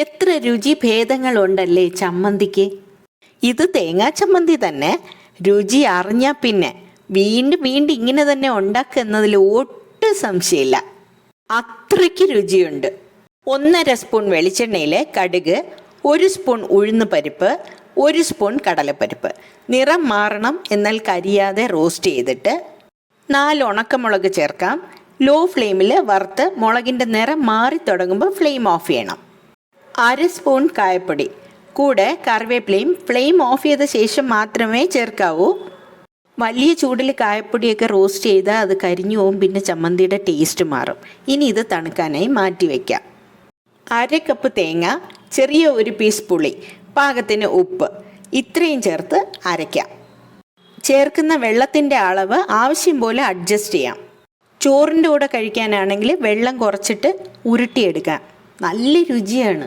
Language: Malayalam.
എത്ര രുചി ഭേദങ്ങളുണ്ടല്ലേ ചമ്മന്തിക്ക്. ഇത് തേങ്ങാ ചമ്മന്തി തന്നെ. രുചി അറിഞ്ഞാൽ പിന്നെ വീണ്ടും വീണ്ടും ഇങ്ങനെ തന്നെ ഉണ്ടാക്കുന്നതിൽ ഒട്ടും സംശയമില്ല. അത്രയ്ക്ക് രുചിയുണ്ട്. 1.5 സ്പൂൺ വെളിച്ചെണ്ണയിൽ കടുക്, 1 സ്പൂൺ ഉഴുന്ന് പരിപ്പ്, 1 സ്പൂൺ കടലപ്പരിപ്പ്. നിറം മാറണം എന്നാൽ കരിയാതെ റോസ്റ്റ് ചെയ്തിട്ട് 4 ഉണക്കമുളക് ചേർക്കാം. ലോ ഫ്ലെയിമിൽ വറുത്ത് മുളകിൻ്റെ നിറം മാറി തുടങ്ങുമ്പോൾ ഫ്ലെയിം ഓഫ് ചെയ്യണം. 1/2 സ്പൂൺ കായപ്പൊടി, കൂടെ കറിവേപ്പിലയും ഫ്ലെയിം ഓഫ് ചെയ്ത ശേഷം മാത്രമേ ചേർക്കാവൂ. വലിയ ചൂടിൽ കായപ്പൊടിയൊക്കെ റോസ്റ്റ് ചെയ്താൽ അത് കരിഞ്ഞു പോവും, പിന്നെ ചമ്മന്തിയുടെ ടേസ്റ്റ് മാറും. ഇനി ഇത് തണുക്കാനായി മാറ്റി വയ്ക്കാം. 1/2 കപ്പ് തേങ്ങ, ചെറിയ 1 പീസ് പുളി, പാകത്തിന് ഉപ്പ്, ഇത്രയും ചേർത്ത് അരയ്ക്കാം. ചേർക്കുന്ന വെള്ളത്തിൻ്റെ അളവ് ആവശ്യം പോലെ അഡ്ജസ്റ്റ് ചെയ്യാം. ചോറിൻ്റെ കൂടെ കഴിക്കാനാണെങ്കിൽ വെള്ളം കുറച്ചിട്ട് ഉരുട്ടിയെടുക്കാം. നല്ല രുചിയാണ്.